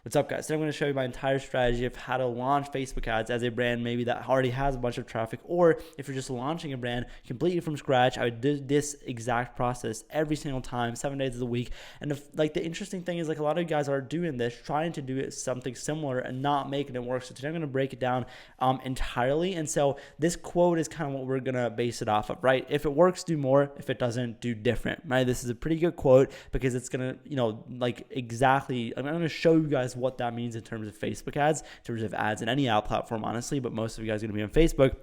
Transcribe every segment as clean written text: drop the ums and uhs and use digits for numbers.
What's up, guys? Today I'm going to show you my entire strategy of how to launch Facebook ads as a brand maybe that already has a bunch of traffic, or if you're just launching a brand completely from scratch. I would do this exact process every single time, 7 days of the week. And the interesting thing is, a lot of you guys are doing this, trying to do it something similar and not making it work. So today I'm going to break it down entirely. And so this quote is kind of what we're going to base it off of, right? If it works, do more. If it doesn't, do different, right? This is a pretty good quote because it's going to, exactly, I'm going to show you guys what that means in terms of Facebook ads, in terms of ads in any ad platform, honestly, but most of you guys are going to be on Facebook.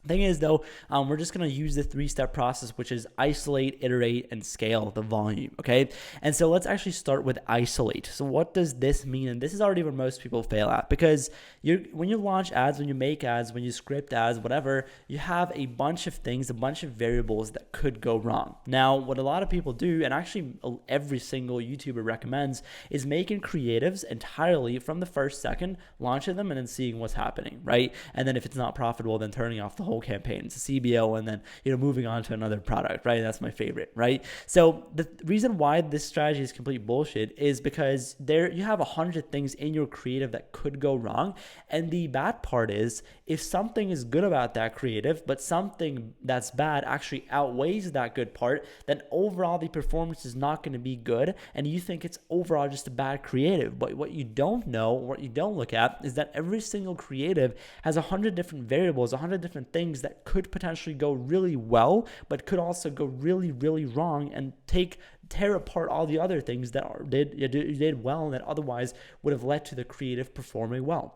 Thing is, though, we're just going to use the 3-step process, which is isolate, iterate, and scale the volume, okay? And so let's actually start with isolate. So what does this mean? And this is already where most people fail at, because when you launch ads, when you make ads, when you script ads, whatever, you have a bunch of things, a bunch of variables that could go wrong. Now, what a lot of people do, and actually every single YouTuber recommends, is making creatives entirely from the first second, launching them, and then seeing what's happening, right? And then if it's not profitable, then turning off the whole campaign. It's a CBO, and then moving on to another product, right? That's my favorite, right? So the reason why this strategy is complete bullshit is because you have 100 things in your creative that could go wrong. And the bad part is, if something is good about that creative, but something that's bad actually outweighs that good part, then overall the performance is not going to be good, and you think it's overall just a bad creative. But what you don't know, what you don't look at, is that every single creative has 100 different variables, 100 different things that could potentially go really well, but could also go really, really wrong and tear apart all the other things that did well and that otherwise would have led to the creative performing well.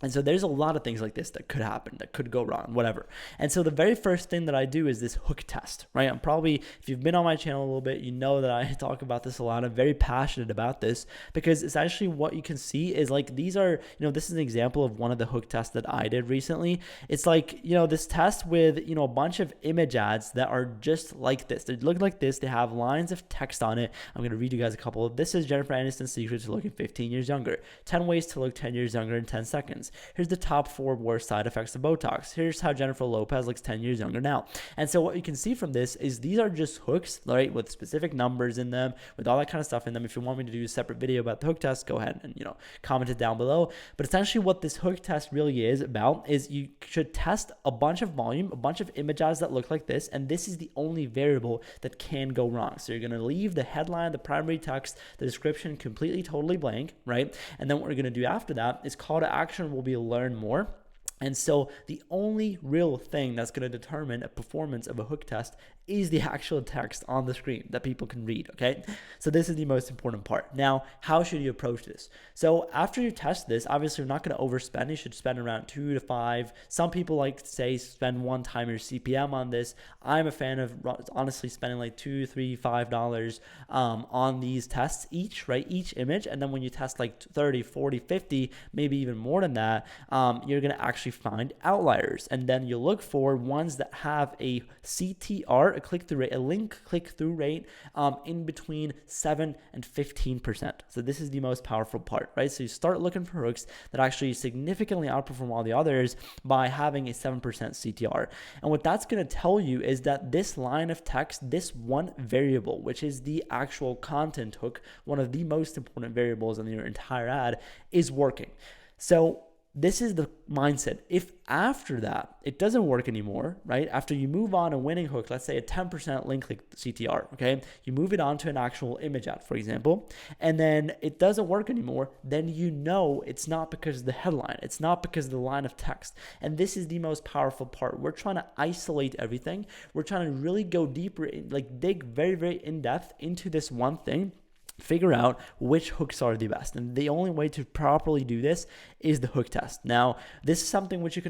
And so there's a lot of things like this that could happen, that could go wrong, whatever. And so the very first thing that I do is this hook test, right? If you've been on my channel a little bit, you know that I talk about this a lot. I'm very passionate about this because it's actually what you can see is these are, this is an example of one of the hook tests that I did recently. It's this test with, a bunch of image ads that are just like this. They look like this. They have lines of text on it. I'm going to read you guys a couple of, this is Jennifer Aniston's secret to looking 15 years younger. 10 ways to look 10 years younger in 10 seconds. Here's the top 4 worst side effects of Botox. Here's how Jennifer Lopez looks 10 years younger now. And so what you can see from this is these are just hooks, right, with specific numbers in them, with all that kind of stuff in them. If you want me to do a separate video about the hook test, go ahead and, comment it down below. But essentially what this hook test really is about is you should test a bunch of volume, a bunch of image ads that look like this, and this is the only variable that can go wrong. So you're going to leave the headline, the primary text, the description completely, totally blank, right? And then what we're going to do after that is call to action will be learn more. And so the only real thing that's going to determine a performance of a hook test is the actual text on the screen that people can read, okay? So this is the most important part. Now, how should you approach this? So after you test this, obviously you're not going to overspend. You should spend around 2 to 5. Some people like to say spend 1 time your CPM on this. I'm a fan of honestly spending like $2, $3, $5 on these tests each, right? Each image. And then when you test like 30, 40, 50, maybe even more than that, you're going to actually find outliers. And then you look for ones that have a CTR, a click-through rate, a link click-through rate in between 7 and 15%. So this is the most powerful part, right? So you start looking for hooks that actually significantly outperform all the others by having a 7% CTR. And what that's going to tell you is that this line of text, this one variable, which is the actual content hook, one of the most important variables in your entire ad, is working. So this is the mindset. If after that, it doesn't work anymore, right? After you move on a winning hook, let's say a 10% link click CTR, okay? You move it on to an actual image ad, for example, and then it doesn't work anymore, then it's not because of the headline. It's not because of the line of text. And this is the most powerful part. We're trying to isolate everything. We're trying to really go deeper, dig very, very in depth into this one thing, figure out which hooks are the best. And the only way to properly do this is the hook test. Now, this is something which you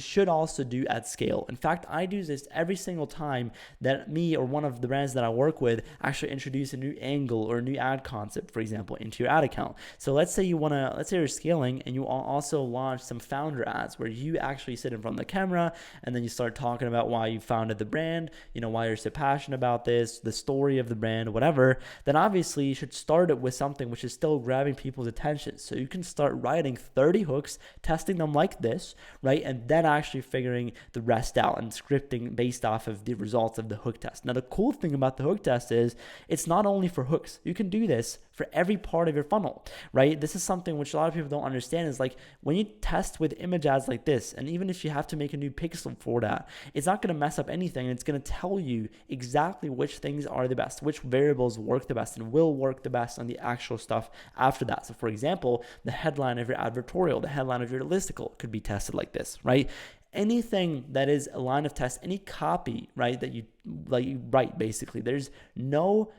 should also do at scale. In fact, I do this every single time that me or one of the brands that I work with actually introduce a new angle or a new ad concept, for example, into your ad account. So let's say you're scaling and you also launch some founder ads where you actually sit in front of the camera and then you start talking about why you founded the brand, why you're so passionate about this, the story of the brand, whatever. Then obviously obviously you should start it with something which is still grabbing people's attention. So you can start writing 30 hooks, testing them like this, right? And then actually figuring the rest out and scripting based off of the results of the hook test. Now, the cool thing about the hook test is it's not only for hooks. You can do this for every part of your funnel, right? This is something which a lot of people don't understand, is like when you test with image ads like this, and even if you have to make a new pixel for that, it's not going to mess up anything. It's going to tell you exactly which things are the best, which variables work the best and will work the best on the actual stuff after that. So for example, the headline of your advertorial, the headline of your listicle could be tested like this, right? Anything that is a line of test, any copy, right, that you write, basically, there's no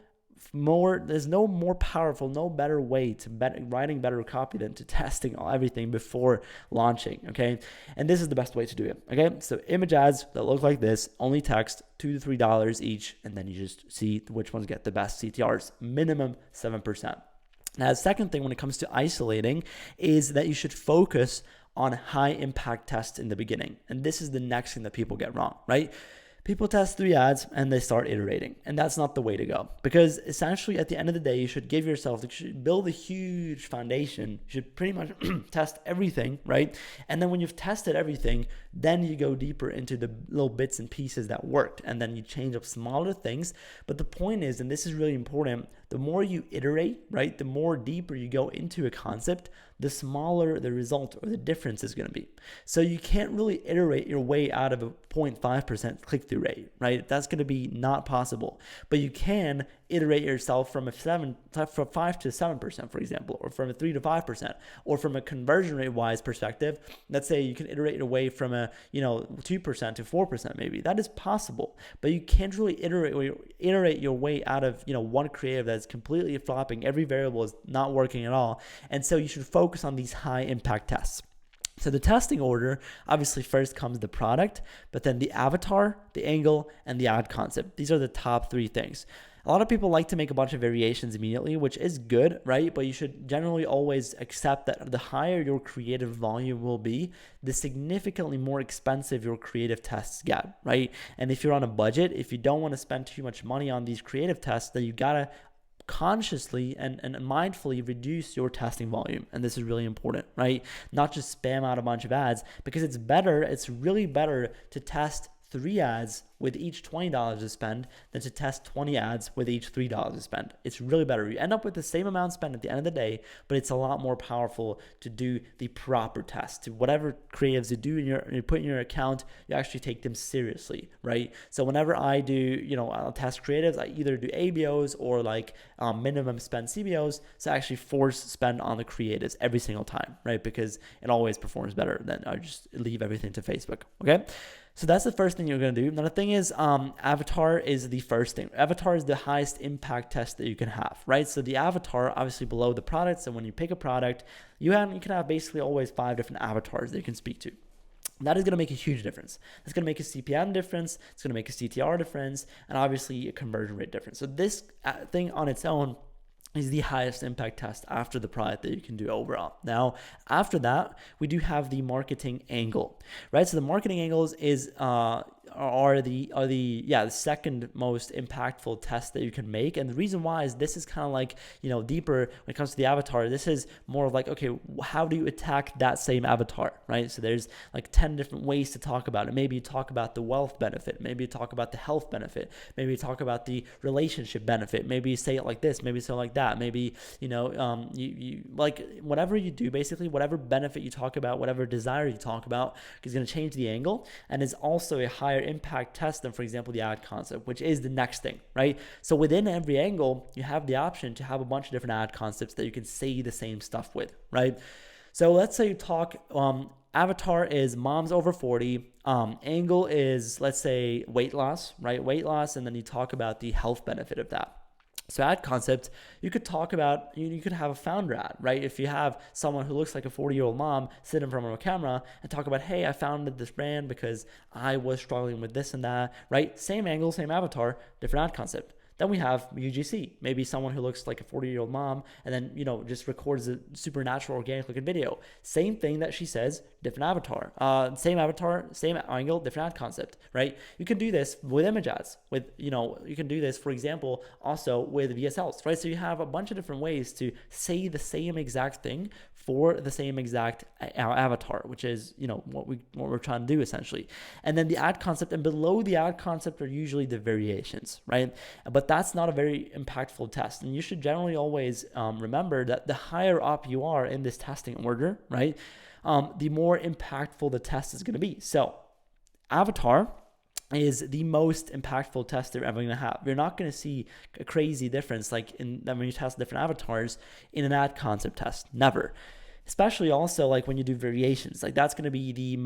more powerful, no better way to writing better copy than to testing everything before launching, okay? And this is the best way to do it, okay? So image ads that look like this, only text, $2 to $3 each, and then you just see which ones get the best CTRs, minimum 7%. Now, the second thing when it comes to isolating is that you should focus on high impact tests in the beginning. And this is the next thing that people get wrong, right? People test 3 ads and they start iterating, and that's not the way to go, because essentially at the end of the day, you should build a huge foundation. You should pretty much test everything, right? And then when you've tested everything, then you go deeper into the little bits and pieces that worked, and then you change up smaller things. But the point is, and this is really important, the more you iterate, right, the more deeper you go into a concept, the smaller the result or the difference is going to be. So you can't really iterate your way out of a 0.5% click-through rate, right? That's going to be not possible. But you can iterate yourself from 5 to 7%, for example, or from a 3 to 5%, or from a conversion rate wise perspective. Let's say you can iterate your way from a 2% to 4%, maybe. That is possible, but you can't really iterate your way out of one creative that's completely flopping. Every variable is not working at all, and so you should focus on these high impact tests. So the testing order, obviously first comes the product, but then the avatar, the angle, and the ad concept. These are the top 3 things. A lot of people like to make a bunch of variations immediately, which is good, right? But you should generally always accept that the higher your creative volume will be, the significantly more expensive your creative tests get, right? And if you're on a budget, if you don't want to spend too much money on these creative tests, then you gotta consciously and mindfully reduce your testing volume. And this is really important, right? Not just spam out a bunch of ads, because it's really better to test 3 ads with each $20 to spend than to test 20 ads with each $3 to spend. It's really better. You end up with the same amount spent at the end of the day, but it's a lot more powerful to do the proper test. To whatever creatives you put in your account, you actually take them seriously, right? So whenever I do, I'll test creatives, I either do ABOs or minimum spend CBOs. So I actually force spend on the creatives every single time, right? Because it always performs better than I just leave everything to Facebook, okay? So that's the first thing you're going to do. Now, the thing is, avatar is the first thing. Avatar is the highest impact test that you can have, right? So the avatar, obviously below the product. So when you pick a product, you can have basically always 5 different avatars that you can speak to. That is going to make a huge difference. It's going to make a CPM difference. It's going to make a CTR difference, and obviously a conversion rate difference. So this thing on its own is the highest impact test after the product that you can do overall. Now, after that, we do have the marketing angle, right? So the marketing angles are the second most impactful test that you can make. And the reason why is this is kind of like, deeper when it comes to the avatar. This is more of like, okay, how do you attack that same avatar, right? So there's like 10 different ways to talk about it. Maybe you talk about the wealth benefit. Maybe you talk about the health benefit. Maybe you talk about the relationship benefit. Maybe you say it like this. Maybe you say it like that. Maybe, you like whatever you do, basically whatever benefit you talk about, whatever desire you talk about is going to change the angle, and is also a higher impact test than, for example, the ad concept, which is the next thing, right? So within every angle, you have the option to have a bunch of different ad concepts that you can say the same stuff with, right? So let's say you talk, avatar is moms over 40, angle is, let's say, weight loss, right? Weight loss, and then you talk about the health benefit of that. So ad concept, you could talk about, you could have a founder ad, right? If you have someone who looks like a 40-year-old mom sit in front of a camera and talk about, hey, I founded this brand because I was struggling with this and that, right? Same angle, same avatar, different ad concept. Then we have UGC, maybe someone who looks like a 40-year-old mom and then, just records a supernatural organic looking video. Same thing that she says, different avatar, same angle, different ad concept, right? You can do this with image ads, you can do this, for example, also with VSLs, right? So you have a bunch of different ways to say the same exact thing for the same exact avatar, which is, what we're trying to do essentially. And then the ad concept, and below the ad concept are usually the variations, right? But that's not a very impactful test. And you should generally always remember that the higher up you are in this testing order, right, the more impactful the test is going to be. So avatar is the most impactful test they're ever going to have. You're not going to see a crazy difference like when you test different avatars in an ad concept test. Never. Especially also like when you do variations, like that's going to be the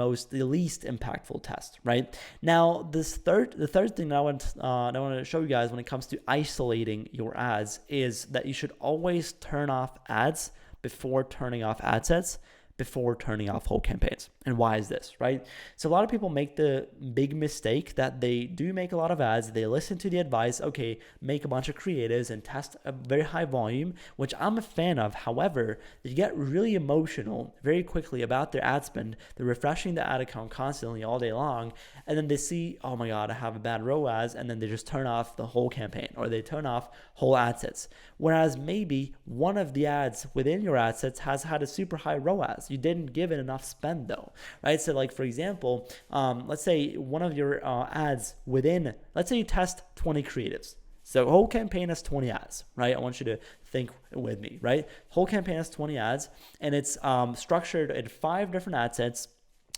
least impactful test, right? Now, the third thing that I want to show you guys when it comes to isolating your ads is that you should always turn off ads before turning off ad sets, before turning off whole campaigns. And why is this, right? So a lot of people make the big mistake that they do make a lot of ads, they listen to the advice, okay, make a bunch of creatives and test a very high volume, which I'm a fan of. However, they get really emotional very quickly about their ad spend. They're refreshing the ad account constantly all day long, and then they see, oh my God, I have a bad ROAS, and then they just turn off the whole campaign, or they turn off whole ad sets. Whereas maybe one of the ads within your ad sets has had a super high ROAS. You didn't give it enough spend though, right? So like, for example, let's say one of your ads within, let's say you test 20 creatives. So whole campaign has 20 ads, right? I want you to think with me, right? Whole campaign has 20 ads, and it's structured in 5 different ad sets,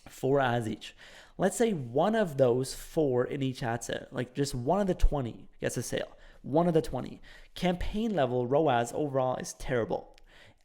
4 ads each. Let's say one of those 4 in each ad set, like just one of the 20 gets a sale. One of the 20. Campaign level ROAS overall is terrible.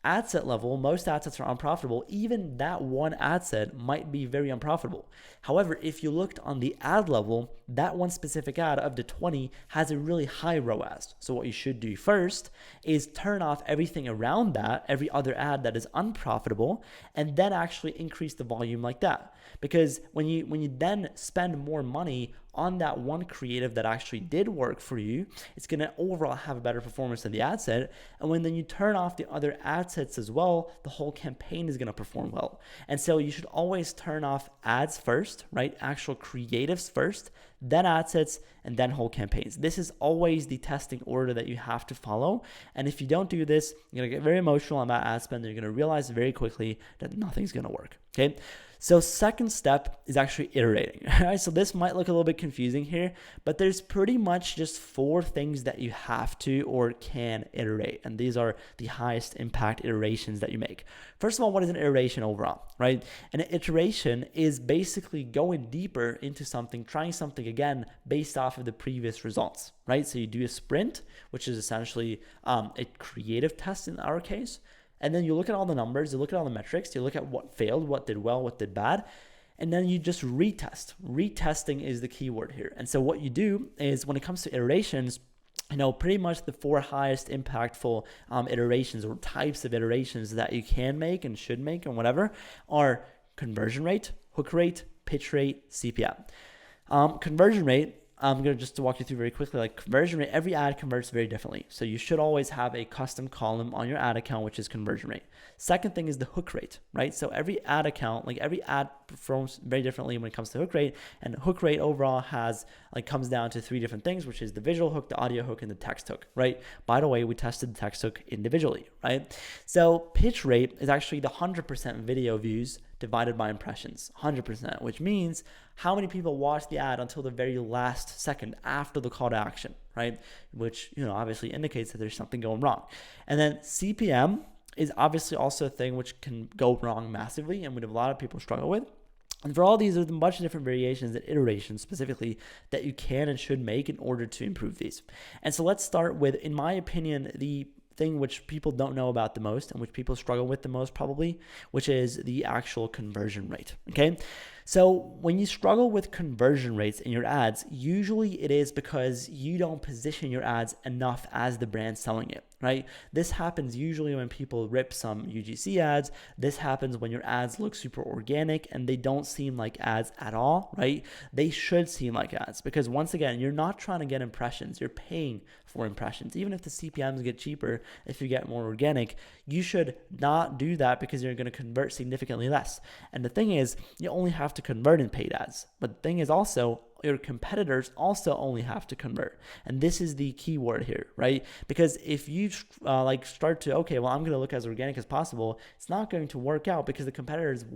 Ad set level, most ad sets are unprofitable. Even that one ad set might be very unprofitable. However, if you looked on the ad level, that one specific ad of the 20 has a really high ROAS. So what you should do first is turn off everything around that, every other ad that is unprofitable, and then actually increase the volume like that. Because when you then spend more money on that one creative that actually did work for you, it's going to overall have a better performance than the ad set. And when then you turn off the other ad sets as well, the whole campaign is going to perform well. And so you should always turn off ads first, right? Actual creatives first, then ad sets, and then whole campaigns. This is always the testing order that you have to follow. And if you don't do this, you're going to get very emotional about ad spend, and you're going to realize very quickly that nothing's going to work. Okay. So second step is actually iterating. Right? So this might look a little bit confusing here, but there's pretty much just 4 things that you have to or can iterate. And these are the highest impact iterations that you make. First of all, what is an iteration overall, right? An iteration is basically going deeper into something, trying something again based off of the previous results, right? So you do a sprint, which is essentially a creative test in our case. And then you look at all the numbers, you look at all the metrics, you look at what failed, what did well, what did bad, and then you just retest. Retesting is the key word here. And so what you do is when it comes to iterations, pretty much the 4 highest impactful iterations or types of iterations that you can make and should make and whatever are conversion rate, hook rate, pitch rate, CPM. Conversion rate, I'm going to just walk you through very quickly, like conversion rate, every ad converts very differently. So you should always have a custom column on your ad account, which is conversion rate. Second thing is the hook rate, right? So every ad account, like every ad performs very differently when it comes to hook rate, and hook rate overall comes down to 3 different things, which is the visual hook, the audio hook, and the text hook, right? By the way, we tested the text hook individually, right? So pitch rate is actually the 100% video views divided by impressions, 100%, which means how many people watch the ad until the very last second after the call to action, right? Which, obviously indicates that there's something going wrong. And then CPM is obviously also a thing which can go wrong massively, and what a lot of people struggle with. And for all these, there's a bunch of different variations and iterations specifically that you can and should make in order to improve these. And so let's start with, in my opinion, the thing which people don't know about the most and which people struggle with the most probably, which is the actual conversion rate. Okay. So when you struggle with conversion rates in your ads, usually it is because you don't position your ads enough as the brand selling it, right? This happens usually when people rip some UGC ads. This happens when your ads look super organic and they don't seem like ads at all, right? They should seem like ads because once again, you're not trying to get impressions. You're paying for impressions. Even if the CPMs get cheaper, if you get more organic, you should not do that because you're going to convert significantly less. And the thing is, you only have to convert in paid ads. But the thing is also, your competitors also only have to convert. And this is the key word here, right? Because if you start to, okay, well, I'm going to look as organic as possible, it's not going to work out because the competitors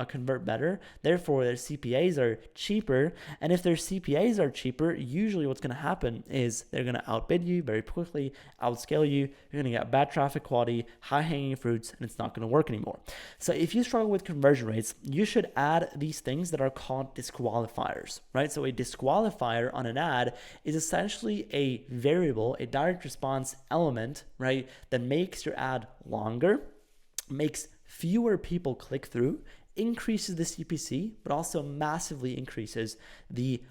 convert better. Therefore, their CPAs are cheaper. And if their CPAs are cheaper, usually what's going to happen is they're going to outbid you very quickly, outscale you. You're going to get bad traffic quality, high hanging fruits, and it's not going to work anymore. So if you struggle with conversion rates, you should add these things that are called disqualifiers, right? So a disqualifier on an ad is essentially a variable, a direct response element, right, that makes your ad longer, makes fewer people click through, increases the CPC, but also massively increases the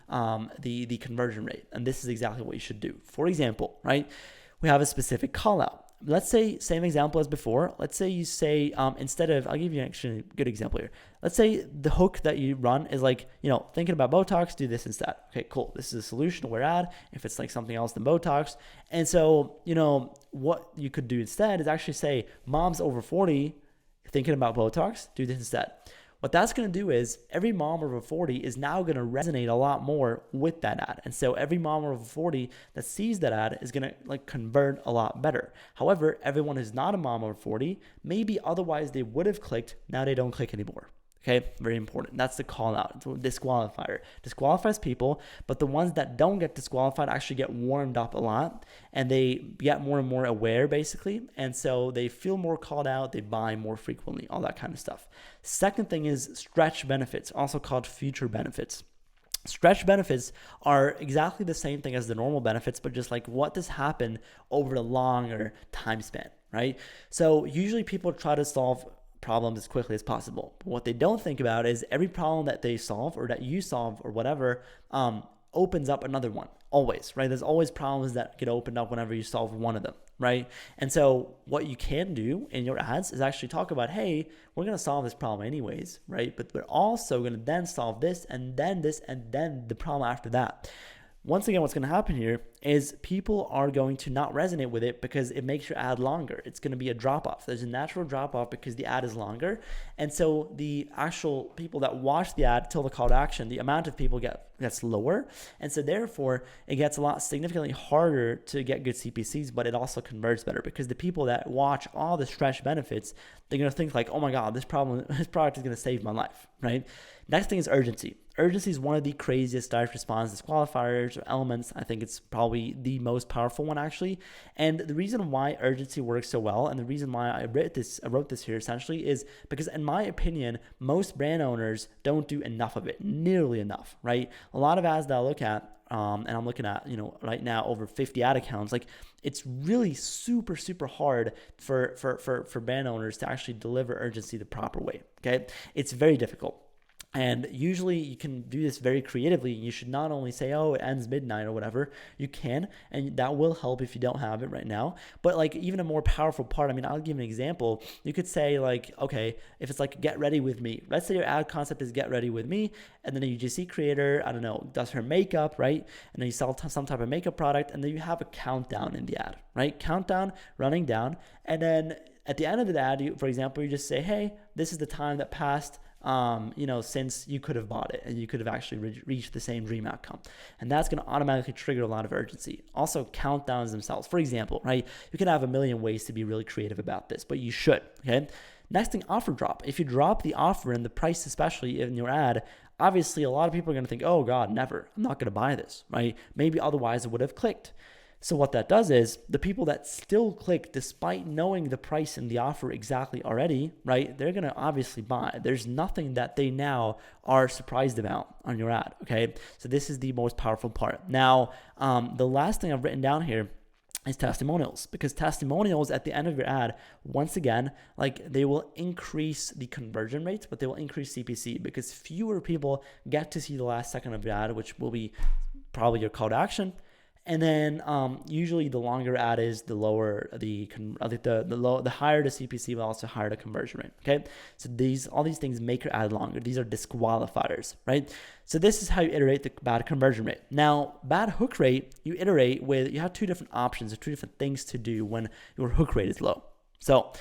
conversion rate. And this is exactly what you should do. For example, right, we have a specific call out. Let's say, same example as before. Let's say you say, instead of, I'll give you actually a good example here. Let's say the hook that you run is like, thinking about Botox, do this instead. Okay, cool. This is a solution to where ad, if it's like something else than Botox. And so, what you could do instead is actually say, moms over 40 thinking about Botox, do this instead. What that's going to do is every mom over 40 is now going to resonate a lot more with that ad. And so every mom over 40 that sees that ad is going to convert a lot better. However, everyone who's not a mom over 40, maybe otherwise they would have clicked, now they don't click anymore. Okay, very important. That's the call out. It's a disqualifier. Disqualifies people, but the ones that don't get disqualified actually get warmed up a lot and they get more and more aware basically. And so they feel more called out, they buy more frequently, all that kind of stuff. Second thing is stretch benefits, also called future benefits. Stretch benefits are exactly the same thing as the normal benefits, but just like what does happen over a longer time span, right? So usually people try to solve problems as quickly as possible. But what they don't think about is every problem that they solve or that you solve or whatever opens up another one always, right? There's always problems that get opened up whenever you solve one of them, right? And so what you can do in your ads is actually talk about, hey, we're going to solve this problem anyways, right? But we're also going to then solve this and then the problem after that. Once again, what's going to happen here is people are going to not resonate with it because it makes your ad longer. It's going to be a drop-off. There's a natural drop-off because the ad is longer. And so the actual people that watch the ad till the call to action, the amount of people gets lower. And so therefore, it gets a lot significantly harder to get good CPCs, but it also converts better because the people that watch all the stretch benefits, they're going to think like, oh my God, this product is going to save my life, right? Next thing is urgency. Urgency is one of the craziest direct response disqualifiers or elements. I think it's probably the most powerful one actually. And the reason why urgency works so well and the reason why I wrote this here essentially is because in my opinion, most brand owners don't do enough of it, nearly enough, right? A lot of ads that I look at, and I'm looking at, right now over 50 ad accounts, like it's really super, super hard for brand owners to actually deliver urgency the proper way, okay? It's very difficult. And usually you can do this very creatively. You should not only say, oh, it ends midnight or whatever. You can, and that will help if you don't have it right now. But like even a more powerful part, I'll give an example. You could say like, okay, if it's like get ready with me. Let's say your ad concept is get ready with me. And then a UGC creator, does her makeup, right? And then you sell some type of makeup product. And then you have a countdown in the ad, right? Countdown running down. And then at the end of the ad, for example, you just say, hey, this is the time that passed since you could have bought it and you could have actually reached the same dream outcome. And that's going to automatically trigger a lot of urgency. Also, countdowns themselves, for example, right? You can have a million ways to be really creative about this, but you should, okay? Next thing, offer drop. If you drop the offer and the price, especially in your ad, obviously a lot of people are going to think, oh God, never, I'm not going to buy this, right? Maybe otherwise it would have clicked. So what that does is the people that still click despite knowing the price and the offer exactly already, right, they're going to obviously buy. There's nothing that they now are surprised about on your ad, okay? So this is the most powerful part. Now, the last thing I've written down here is testimonials, because testimonials at the end of your ad, once again, like they will increase the conversion rate, but they will increase CPC because fewer people get to see the last second of your ad, which will be probably your call to action. And then usually the longer ad is, the lower the higher the CPC, but also higher the conversion rate. Okay, so all these things make your ad longer. These are disqualifiers, right? So this is how you iterate the bad conversion rate. Now, bad hook rate, you have two different options or two different things to do when your hook rate is low. So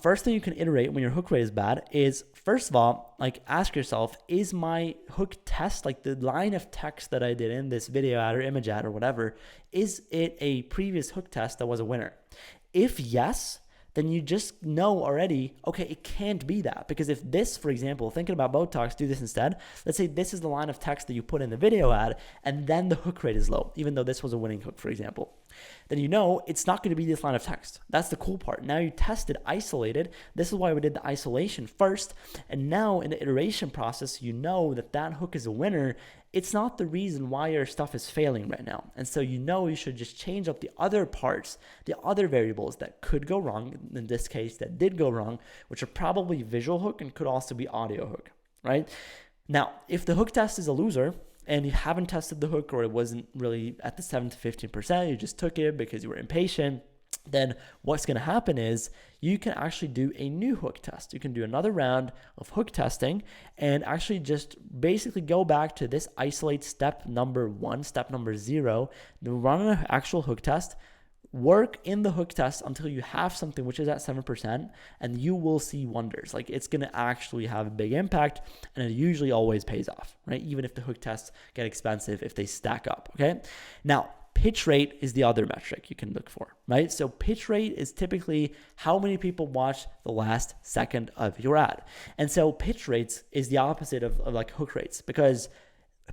first thing you can iterate when your hook rate is bad is, first of all, like ask yourself, is my hook test, like the line of text that I did in this video ad or image ad or whatever, is it a previous hook test that was a winner? If yes, then you just know already, okay, it can't be that. Because if this, for example, thinking about Botox, do this instead. Let's say this is the line of text that you put in the video ad, and then the hook rate is low, even though this was a winning hook, for example. Then you know it's not going to be this line of text. That's the cool part. Now you tested isolated. This is why we did the isolation first. And now in the iteration process, you know that that hook is a winner. It's not the reason why your stuff is failing right now. And so you know you should just change up the other parts, the other variables that could go wrong, in this case that did go wrong, which are probably visual hook and could also be audio hook, right? Now, if the hook test is a loser and you haven't tested the hook, or it wasn't really at the 7 to 15%, you just took it because you were impatient, then what's going to happen is you can actually do a new hook test. You can do another round of hook testing and actually just basically go back to this isolate step number 1, step number 0, run an actual hook test, work in the hook test until you have something which is at 7%, and you will see wonders. Like, it's going to actually have a big impact, and it usually always pays off, right? Even if the hook tests get expensive, if they stack up, okay? Now, pitch rate is the other metric you can look for, right? So pitch rate is typically how many people watch the last second of your ad. And so pitch rates is the opposite of like hook rates, because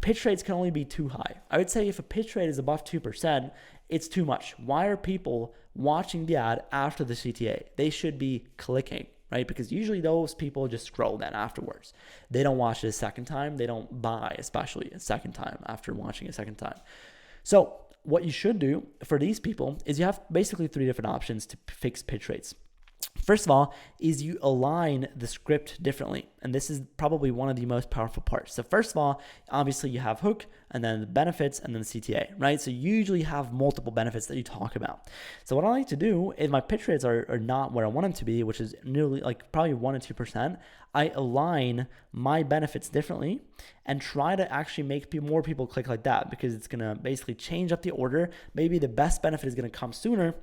pitch rates can only be too high. I would say if a pitch rate is above 2%, it's too much. Why are people watching the ad after the CTA? They should be clicking, right? Because usually those people just scroll then afterwards. They don't watch it a second time. They don't buy, especially a second time after watching a second time. So what you should do for these people is you have basically 3 different options to fix pitch rates. First of all, is you align the script differently. And this is probably one of the most powerful parts. So first of all, obviously you have hook and then the benefits and then the CTA, right? So you usually have multiple benefits that you talk about. So what I like to do is my pitch rates are not where I want them to be, which is nearly like probably 1 or 2%. I align my benefits differently and try to actually make more people click like that, because it's going to basically change up the order. Maybe the best benefit is going to come sooner,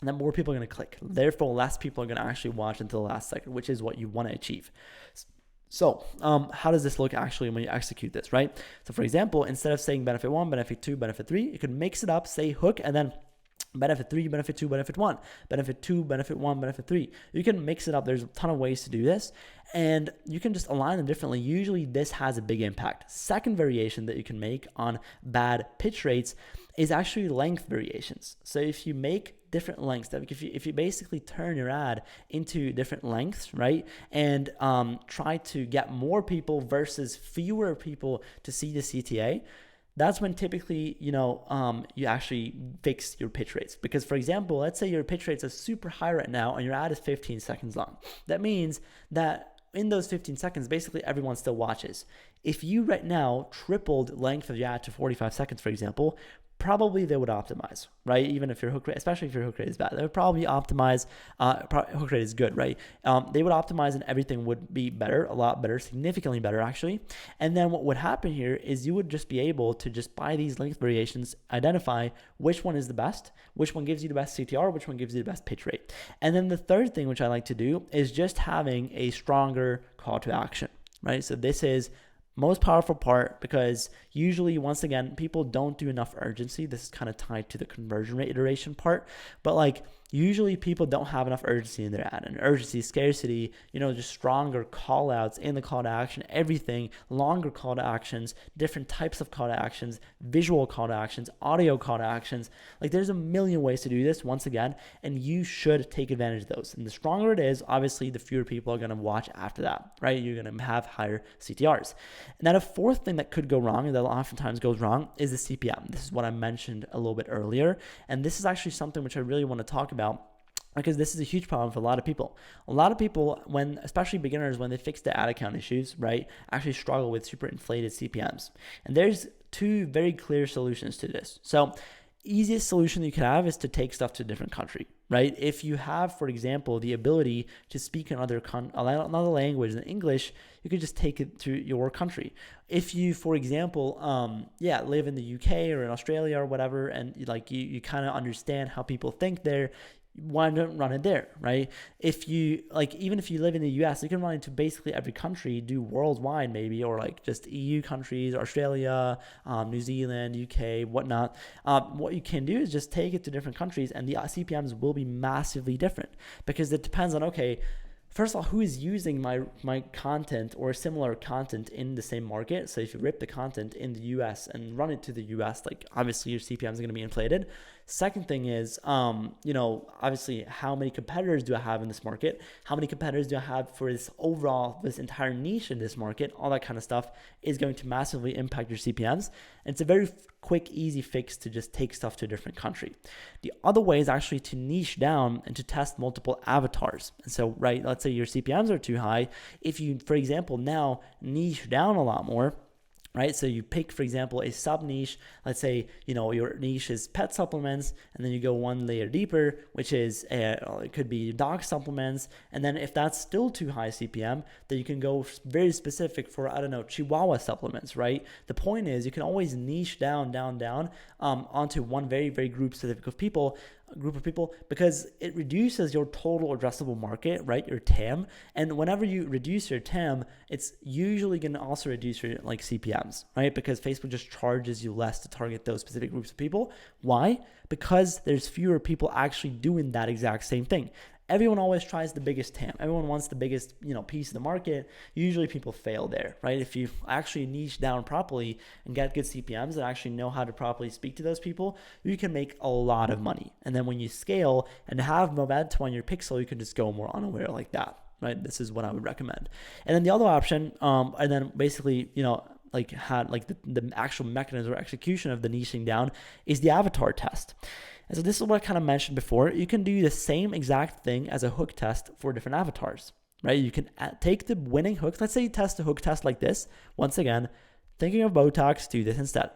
and then more people are going to click. Therefore, less people are going to actually watch until the last second, which is what you want to achieve. So how does this look actually when you execute this, right? So for example, instead of saying benefit 1, benefit 2, benefit 3, you can mix it up, say hook, and then benefit 3, benefit 2, benefit 1, benefit 2, benefit 1, benefit 3. You can mix it up. There's a ton of ways to do this, and you can just align them differently. Usually this has a big impact. Second variation that you can make on bad pitch rates is actually length variations. So if you make different lengths, if you basically turn your ad into different lengths, right, and try to get more people versus fewer people to see the CTA, that's when typically, you actually fix your pitch rates. Because for example, let's say your pitch rates are super high right now and your ad is 15 seconds long. That means that in those 15 seconds, basically everyone still watches. If you right now tripled length of your ad to 45 seconds, for example, probably they would optimize, right? Even if your hook rate, especially if your hook rate is bad, they would probably optimize. Hook rate is good, right? They would optimize and everything would be better, a lot better, significantly better actually. And then what would happen here is you would just be able to just by these length variations, identify which one is the best, which one gives you the best CTR, which one gives you the best pitch rate. And then the third thing, which I like to do, is just having a stronger call to action, right? So this is most powerful part, because usually, once again, people don't do enough urgency. This is kind of tied to the conversion rate iteration part, but like usually people don't have enough urgency in their ad, and urgency, scarcity, just stronger call outs in the call to action, everything, longer call to actions, different types of call to actions, visual call to actions, audio call to actions. Like there's a million ways to do this once again, and you should take advantage of those. And the stronger it is, obviously the fewer people are going to watch after that, right? You're going to have higher CTRs. And then a fourth thing that could go wrong, and that oftentimes goes wrong, is the CPM. This is what I mentioned a little bit earlier. And this is actually something which I really want to talk about, because this is a huge problem for a lot of people. A lot of people, especially beginners, when they fix the ad account issues, right, actually struggle with super inflated CPMs. And there's two very clear solutions to this. So easiest solution you can have is to take stuff to a different country, right? If you have, for example, the ability to speak another language than English, you could just take it to your country. If you, for example, live in the UK or in Australia or whatever, and you kind of understand how people think there, why not run it there, right? If you even if you live in the US, you can run into basically every country, do worldwide maybe, or just EU countries, Australia, New Zealand, UK, whatnot. What you can do is just take it to different countries, and the CPMs will be massively different, because it depends on, okay, first of all, who is using my content or similar content in the same market? So if you rip the content in the US and run it to the US, obviously your CPMs are going to be inflated. Second thing is, obviously, how many competitors do I have in this market? How many competitors do I have for this entire niche in this market? All that kind of stuff is going to massively impact your CPMs. And it's a very quick, easy fix to just take stuff to a different country. The other way is actually to niche down and to test multiple avatars. And so, right, let's say your CPMs are too high. If you, for example, now niche down a lot more, right? So you pick, for example, a sub niche. Let's say, your niche is pet supplements, and then you go one layer deeper, which is, it could be dog supplements. And then if that's still too high CPM, then you can go very specific for, Chihuahua supplements, right? The point is you can always niche down, onto one very, very group of people, because it reduces your total addressable market, right? Your TAM. And whenever you reduce your TAM, it's usually going to also reduce your CPMs, right? Because Facebook just charges you less to target those specific groups of people. Why? Because there's fewer people actually doing that exact same thing. Everyone always tries the biggest TAM. Everyone wants the biggest, piece of the market. Usually people fail there, right? If you actually niche down properly and get good CPMs and actually know how to properly speak to those people, you can make a lot of money. And then when you scale and have momentum on your pixel, you can just go more unaware like that, right? This is what I would recommend. And then the other option, and then basically, the actual mechanism or execution of the niching down is the avatar test. And so this is what I kind of mentioned before. You can do the same exact thing as a hook test for different avatars, right? You can take the winning hooks. Let's say you test a hook test like this. Once again, thinking of Botox, do this instead.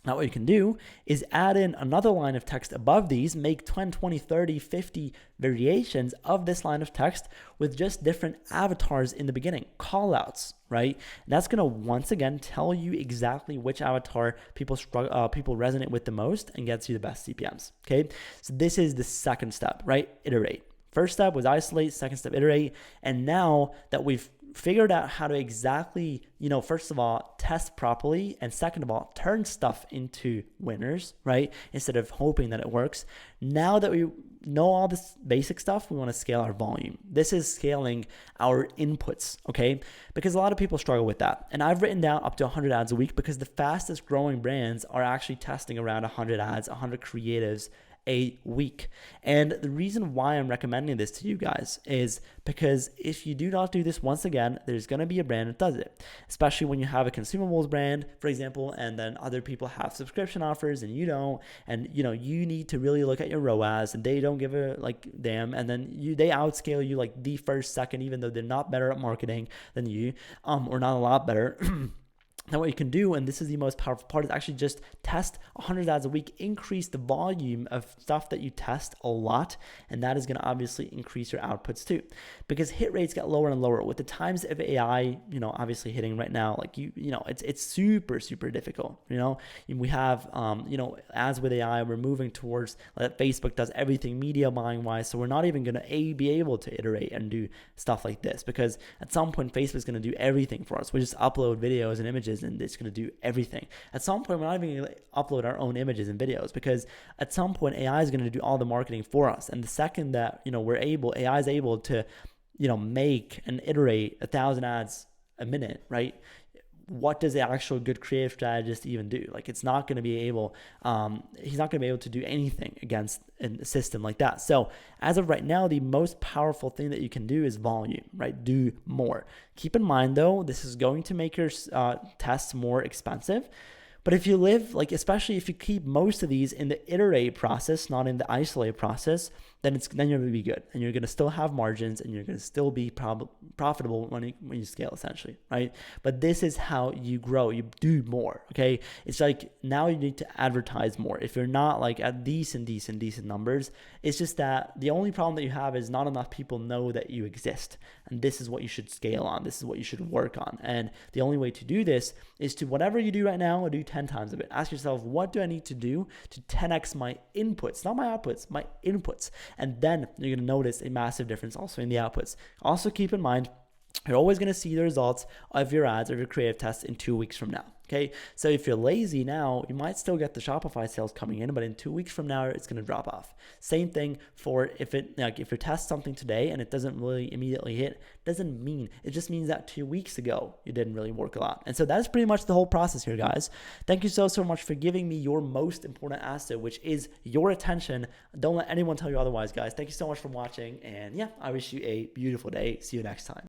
Now what you can do is add in another line of text above these, make 10, 20, 30, 50 variations of this line of text with just different avatars in the beginning, call outs, right? And that's going to once again tell you exactly which avatar people resonate with the most and gets you the best CPMs, okay? So this is the second step, right? Iterate. First step was isolate, second step, iterate. And now that we've figured out how to exactly, first of all, test properly, and second of all, turn stuff into winners, right? Instead of hoping that it works. Now that we know all this basic stuff, we want to scale our volume. This is scaling our inputs, okay? Because a lot of people struggle with that. And I've written down up to 100 ads a week, because the fastest growing brands are actually testing around 100 ads, 100 creatives a week. And the reason why I'm recommending this to you guys is because if you do not do this, once again, there's going to be a brand that does it, especially when you have a consumables brand, for example, and then other people have subscription offers and you don't, and you need to really look at your ROAS, and they don't give a damn, and then they outscale you the first second, even though they're not better at marketing than you, or not a lot better. Now what you can do, and this is the most powerful part, is actually just test 100 ads a week, increase the volume of stuff that you test a lot, and that is going to obviously increase your outputs too. Because hit rates get lower and lower with the times of AI, obviously hitting right now, it's super, super difficult. We have, as with AI, we're moving towards that Facebook does everything media buying wise, so we're not even going to be able to iterate and do stuff like this, because at some point Facebook is going to do everything for us. We just upload videos and images images and it's going to do everything. At some point, we're not even going to upload our own images and videos, because at some point AI is going to do all the marketing for us. And the second that, AI is able to, make and iterate 1,000 ads a minute, right? What does the actual good creative strategist even do? Like, it's not going to be able, he's not going to be able to do anything against a system like that. So as of right now, the most powerful thing that you can do is volume, right? Do more. Keep in mind though, this is going to make your tests more expensive. But if you live, especially if you keep most of these in the iterate process, not in the isolate process, then you're going to be good, and you're going to still have margins, and you're going to still be profitable when you scale, essentially, right? But this is how you grow. You do more, okay? It's like now you need to advertise more. If you're not at decent numbers, it's just that the only problem that you have is not enough people know that you exist, and this is what you should scale on. This is what you should work on, and the only way to do this is to, whatever you do right now, do 10 times of it. Ask yourself, what do I need to do to 10x my inputs, not my outputs, my inputs? And then you're going to notice a massive difference also in the outputs. Also keep in mind, you're always going to see the results of your ads or your creative tests in 2 weeks from now. Okay, so if you're lazy now, you might still get the Shopify sales coming in, but in 2 weeks from now, it's going to drop off. Same thing for if you test something today and it doesn't really immediately hit, doesn't mean, it just means that 2 weeks ago, you didn't really work a lot. And so that's pretty much the whole process here, guys. Thank you so much for giving me your most important asset, which is your attention. Don't let anyone tell you otherwise, guys. Thank you so much for watching. And yeah, I wish you a beautiful day. See you next time.